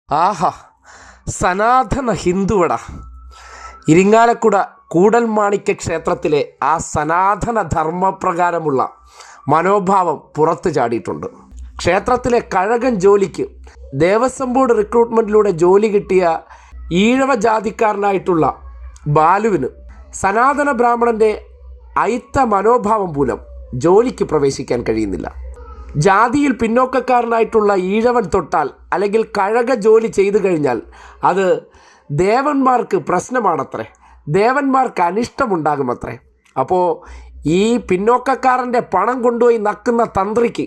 ആഹാ, സനാതന ഹിന്ദുവട. ഇരിങ്ങാലക്കുട കൂടൽമാണിക്യ ക്ഷേത്രത്തിലെ ആ സനാതന ധർമ്മപ്രകാരമുള്ള മനോഭാവം പുറത്തു ചാടിയിട്ടുണ്ട്. ക്ഷേത്രത്തിലെ കഴകൻ ജോലിക്ക് ദേവസ്വം ബോർഡ് റിക്രൂട്ട്മെൻറ്റിലൂടെ ജോലി കിട്ടിയ ഈഴവ ജാതിക്കാരനായിട്ടുള്ള ബാലുവിന് സനാതന ബ്രാഹ്മണൻ്റെ അയിത്ത മനോഭാവം മൂലം ജോലിക്ക് പ്രവേശിക്കാൻ കഴിയുന്നില്ല. ജാതിയിൽ പിന്നോക്കക്കാരനായിട്ടുള്ള ഈഴവൻ തൊട്ടാൽ അല്ലെങ്കിൽ കഴക ജോലി ചെയ്തു കഴിഞ്ഞാൽ അത് ദേവന്മാർക്ക് പ്രശ്നമാണത്രേ, ദേവന്മാർക്ക് അനിഷ്ടമുണ്ടാകുമത്രേ. അപ്പോൾ ഈ പിന്നോക്കക്കാരൻ്റെ പണം കൊണ്ടുപോയി നക്കുന്ന തന്ത്രിക്ക്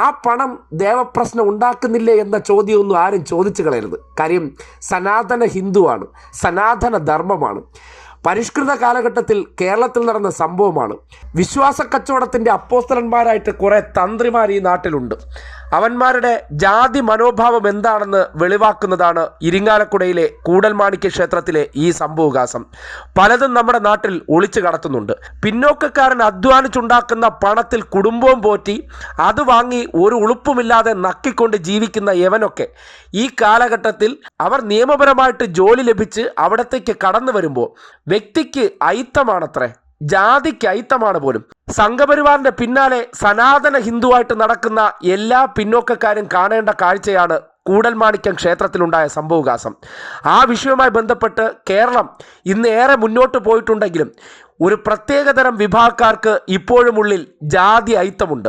ആ പണം ദേവപ്രശ്നം ഉണ്ടാക്കുന്നില്ലേ എന്ന ചോദ്യമൊന്നും ആരും ചോദിച്ചു കളയരുത്. കാര്യം സനാതന ഹിന്ദുവാണ്, സനാതന ധർമ്മമാണ്. പരിഷ്കൃത കാലഘട്ടത്തിൽ കേരളത്തിൽ നടന്ന സംഭവമാണ്. വിശ്വാസ കച്ചവടത്തിൻ്റെ അപ്പോസ്തലന്മാരായിട്ട് കുറേ തന്ത്രിമാർ ഈ നാട്ടിലുണ്ട്. അവന്മാരുടെ ജാതി മനോഭാവം എന്താണെന്ന് വെളിവാക്കുന്നതാണ് ഇരിങ്ങാലക്കുടയിലെ കൂടൽമാണിക്യ ക്ഷേത്രത്തിലെ ഈ സംഭവവികാസം. പലതും നമ്മുടെ നാട്ടിൽ ഒളിച്ചു കടത്തുന്നുണ്ട്. പിന്നോക്കക്കാരൻ അധ്വാനിച്ചുണ്ടാക്കുന്ന പണത്തിൽ കുടുംബവും പോറ്റി അത് വാങ്ങി ഒരു ഉളുപ്പുമില്ലാതെ നക്കിക്കൊണ്ട് ജീവിക്കുന്ന യവനൊക്കെ ഈ കാലഘട്ടത്തിൽ അവർ നിയമപരമായിട്ട് ജോലി ലഭിച്ച് അവിടത്തേക്ക് കടന്നു വരുമ്പോൾ വ്യക്തിക്ക് അയിത്തമാണത്രേ, ജാതിക്ക് അയിത്തമാണ് പോലും. സംഘപരിവാറിന്റെ പിന്നാലെ സനാതന ഹിന്ദുവായിട്ട് നടക്കുന്ന എല്ലാ പിന്നോക്കക്കാരും കാണേണ്ട കാഴ്ചയാണ് കൂടൽമാണിക്യം ക്ഷേത്രത്തിലുണ്ടായ സംഭവവികാസം. ആ വിഷയവുമായി ബന്ധപ്പെട്ട് കേരളം ഇന്ന് ഏറെ മുന്നോട്ട് പോയിട്ടുണ്ടെങ്കിലും ഒരു പ്രത്യേകതരം വിഭാഗക്കാർക്ക് ഇപ്പോഴും ഉള്ളിൽ ജാതി അയിത്തമുണ്ട്.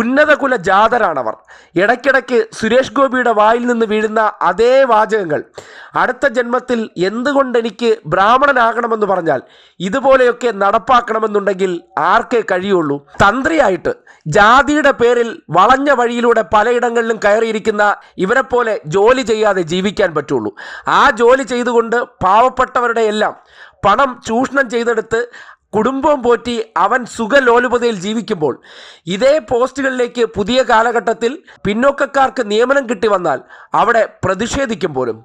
ഉന്നതകുല ജാതരാണവർ. ഇടയ്ക്കിടയ്ക്ക് സുരേഷ് ഗോപിയുടെ വായിൽ നിന്ന് വീഴുന്ന അതേ വാചകങ്ങൾ, അടുത്ത ജന്മത്തിൽ എന്തുകൊണ്ട് എനിക്ക് ബ്രാഹ്മണനാകണമെന്ന് പറഞ്ഞാൽ ഇതുപോലെയൊക്കെ നടപ്പാക്കണമെന്നുണ്ടെങ്കിൽ ആർക്കേ കഴിയുള്ളൂ. തന്ത്രിയായിട്ട് ജാതിയുടെ പേരിൽ വളഞ്ഞ വഴിയിലൂടെ പലയിടങ്ങളിലും കയറിയിരിക്കുന്ന ഇവരെ പോലെ ജോലി ചെയ്യാതെ ജീവിക്കാൻ പറ്റുള്ളൂ. ആ ജോലി ചെയ്തുകൊണ്ട് പാവപ്പെട്ടവരുടെ എല്ലാം പണം ചൂഷണം ചെയ്തെടുത്ത് കുടുംബം പോറ്റി അവൻ സുഖലോലുപതയിൽ ജീവിക്കുമ്പോൾ ഇതേ പോസ്റ്റുകളിലേക്ക് പുതിയ കാലഘട്ടത്തിൽ പിന്നോക്കക്കാർക്ക് നിയമനം കിട്ടി വന്നാൽ അവിടെ പ്രതിഷേധിക്കും പോലും.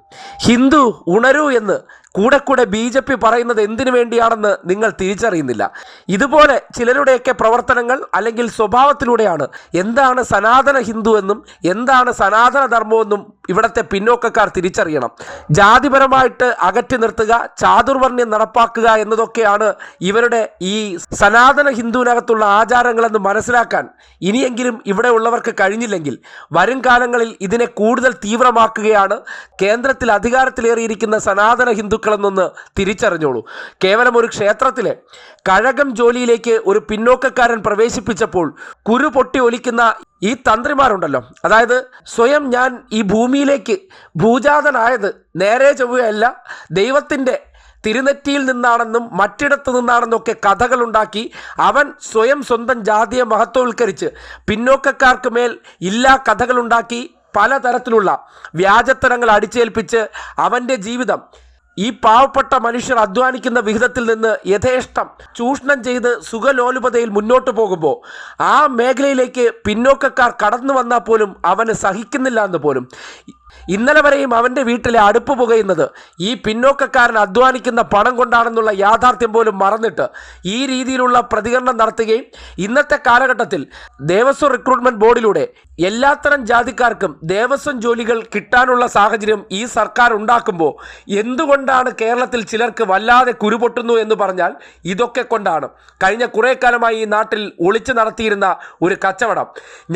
ഹിന്ദു ഉണരൂ എന്ന് കൂടെ BJP പറയുന്നത് എന്തിനു വേണ്ടിയാണെന്ന് നിങ്ങൾ തിരിച്ചറിയുന്നില്ല. ഇതുപോലെ ചിലരുടെയൊക്കെ പ്രവർത്തനങ്ങൾ അല്ലെങ്കിൽ സ്വഭാവത്തിലൂടെയാണ് എന്താണ് സനാതന ഹിന്ദു എന്നും എന്താണ് സനാതന ധർമ്മമെന്നും ഇവിടുത്തെ പിന്നോക്കക്കാർ തിരിച്ചറിയണം. ജാതിപരമായിട്ട് അകറ്റി നിർത്തുക, ചാതുർവർണ്ണ്യം നടപ്പാക്കുക എന്നതൊക്കെയാണ് ഇവരുടെ ഈ സനാതന ഹിന്ദുവിനകത്തുള്ള ആചാരങ്ങളെന്ന് മനസ്സിലാക്കാൻ ഇനിയെങ്കിലും ഇവിടെ ഉള്ളവർക്ക് കഴിഞ്ഞില്ലെങ്കിൽ വരും കാലങ്ങളിൽ ഇതിനെ കൂടുതൽ തീവ്രമാക്കുകയാണ് കേന്ദ്രത്തിൽ അധികാരത്തിലേറിയിരിക്കുന്ന സനാതന ഹിന്ദുക്കളെന്നൊന്ന് തിരിച്ചറിഞ്ഞോളൂ. കേവലം ഒരു ക്ഷേത്രത്തിലെ കഴകം ജോലിയിലേക്ക് ഒരു പിന്നോക്കക്കാരൻ പ്രവേശിപ്പിച്ചപ്പോൾ കുരു പൊട്ടി ഒലിക്കുന്ന ഈ തന്ത്രിമാരുണ്ടല്ലോ, അതായത് സ്വയം ഞാൻ ഈ ഭൂമിയിലേക്ക് ഭൂജാതനായത് നേരെ ചൊവ്വയല്ല, ദൈവത്തിൻ്റെ തിരുനെറ്റിയിൽ നിന്നാണെന്നും മറ്റിടത്ത് നിന്നാണെന്നൊക്കെ കഥകളുണ്ടാക്കി അവൻ സ്വന്തം ജാതിയെ മഹത്വവൽക്കരിച്ച് പിന്നോക്കക്കാർക്ക് മേൽ ഇല്ലാ കഥകളുണ്ടാക്കി പലതരത്തിലുള്ള വ്യാജത്തരങ്ങൾ അടിച്ചേൽപ്പിച്ച് അവൻ്റെ ജീവിതം ഈ പാവപ്പെട്ട മനുഷ്യർ അധ്വാനിക്കുന്ന വിഹിതത്തിൽ നിന്ന് യഥേഷ്ടം ചൂഷണം ചെയ്ത് സുഖലോലുപതയിൽ മുന്നോട്ട് പോകുമ്പോൾ ആ മേഖലയിലേക്ക് പിന്നോക്കക്കാർ കടന്നു വന്നാൽ പോലും അവന് സഹിക്കുന്നില്ല എന്ന് പോലും. ഇന്നലെ വരെയും അവൻ്റെ വീട്ടിലെ അടുപ്പ് പുകയുന്നത് ഈ പിന്നോക്കക്കാരൻ അധ്വാനിക്കുന്ന പണം കൊണ്ടാണെന്നുള്ള യാഥാർത്ഥ്യം പോലും മറന്നിട്ട് ഈ രീതിയിലുള്ള പ്രതികരണം നടത്തുകയും ഇന്നത്തെ കാലഘട്ടത്തിൽ ദേവസ്വം റിക്രൂട്ട്മെൻറ്റ് ബോർഡിലൂടെ എല്ലാത്തരം ജാതിക്കാർക്കും ദേവസ്വം ജോലികൾ കിട്ടാനുള്ള സാഹചര്യം ഈ സർക്കാർ ഉണ്ടാക്കുമ്പോൾ എന്തുകൊണ്ടാണ് കേരളത്തിൽ ചിലർക്ക് വല്ലാതെ കുരുപൊട്ടുന്നു എന്ന് പറഞ്ഞാൽ ഇതൊക്കെ കൊണ്ടാണ്. കഴിഞ്ഞ കുറേ കാലമായി ഈ നാട്ടിൽ ഒളിച്ചു നടത്തിയിരുന്ന ഒരു കച്ചവടം,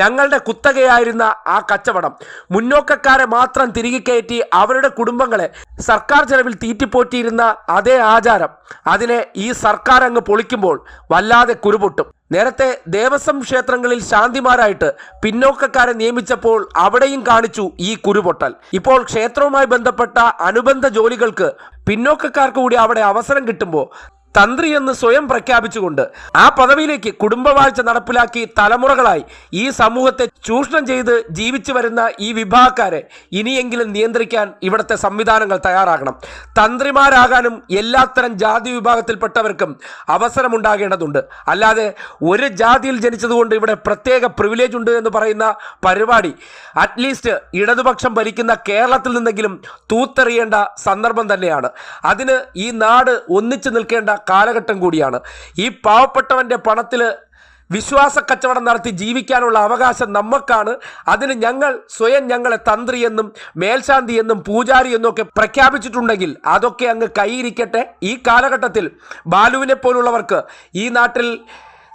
ഞങ്ങളുടെ കുത്തകയായിരുന്ന ആ കച്ചവടം, മുന്നോക്കക്കാരെ മാത്രം തിരികെ കയറ്റി അവരുടെ കുടുംബങ്ങളെ സർക്കാർ ചെലവിൽ തീറ്റിപ്പോറ്റിയിരുന്ന അതേ ആചാരം, അതിനെ ഈ സർക്കാർ അങ്ങ് പൊളിക്കുമ്പോൾ വല്ലാതെ കുരുപൊട്ടും. നേരത്തെ ദേവസ്വം ക്ഷേത്രങ്ങളിൽ ശാന്തിമാരായിട്ട് പിന്നോക്കക്കാരെ നിയമിച്ചപ്പോൾ അവിടെയും കാണിച്ചു ഈ കുരുപൊട്ടൽ. ഇപ്പോൾ ക്ഷേത്രവുമായി ബന്ധപ്പെട്ട അനുബന്ധ ജോലികൾക്ക് പിന്നോക്കക്കാർക്ക് കൂടി അവിടെ അവസരം കിട്ടുമ്പോൾ തന്ത്രി എന്ന് സ്വയം പ്രഖ്യാപിച്ചുകൊണ്ട് ആ പദവിയിലേക്ക് കുടുംബവാഴ്ച നടപ്പിലാക്കി തലമുറകളായി ഈ സമൂഹത്തെ ചൂഷണം ചെയ്ത് ജീവിച്ചു വരുന്ന ഈ വിഭാഗക്കാരെ ഇനിയെങ്കിലും നിയന്ത്രിക്കാൻ ഇവിടുത്തെ സംവിധാനങ്ങൾ തയ്യാറാകണം. തന്ത്രിമാരാകാനും എല്ലാത്തരം ജാതി വിഭാഗത്തിൽപ്പെട്ടവർക്കും അവസരമുണ്ടാകേണ്ടതുണ്ട്. അല്ലാതെ ഒരു ജാതിയിൽ ജനിച്ചതുകൊണ്ട് ഇവിടെ പ്രത്യേക പ്രിവിലേജ് ഉണ്ട് എന്ന് പറയുന്ന പരിപാടി അറ്റ്ലീസ്റ്റ് ഇടതുപക്ഷം ഭരിക്കുന്ന കേരളത്തിൽ നിന്നെങ്കിലും തൂത്തെറിയേണ്ട സന്ദർഭം തന്നെയാണ്. അതിന് ഈ നാട് ഒന്നിച്ചു നിൽക്കേണ്ട കാലഘട്ടം കൂടിയാണ്. ഈ പാവപ്പെട്ടവൻ്റെ പണത്തിൽ വിശ്വാസ കച്ചവടം നടത്തി ജീവിക്കാനുള്ള അവകാശം നമുക്കാണ്. അതിന് ഞങ്ങളെ തന്ത്രി എന്നും മേൽശാന്തി എന്നും പൂജാരി എന്നും ഒക്കെ പ്രഖ്യാപിച്ചിട്ടുണ്ടെങ്കിൽ അതൊക്കെ അങ്ങ് കൈയിരിക്കട്ടെ. ഈ കാലഘട്ടത്തിൽ ബാലുവിനെ പോലുള്ളവർക്ക് ഈ നാട്ടിൽ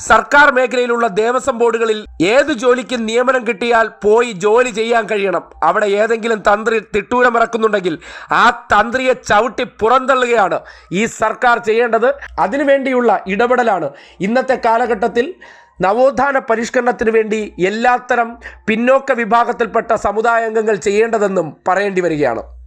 സർക്കാർ മേഖലയിലുള്ള ദേവസ്വം ബോർഡുകളിൽ ഏത് ജോലിക്കും നിയമനം കിട്ടിയാൽ പോയി ജോലി ചെയ്യാൻ കഴിയണം. അവിടെ ഏതെങ്കിലും തന്ത്രി തിട്ടൂരം ഇറക്കുന്നുണ്ടെങ്കിൽ ആ തന്ത്രിയെ ചവിട്ടി പുറന്തള്ളുകയാണ് ഈ സർക്കാർ ചെയ്യേണ്ടത്. അതിനുവേണ്ടിയുള്ള ഇടപെടലാണ് ഇന്നത്തെ കാലഘട്ടത്തിൽ നവോത്ഥാന പരിഷ്കരണത്തിന് വേണ്ടി എല്ലാത്തരം പിന്നോക്ക വിഭാഗത്തിൽപ്പെട്ട സമുദായാംഗങ്ങൾ ചെയ്യേണ്ടതെന്നും പറയേണ്ടി വരികയാണ്.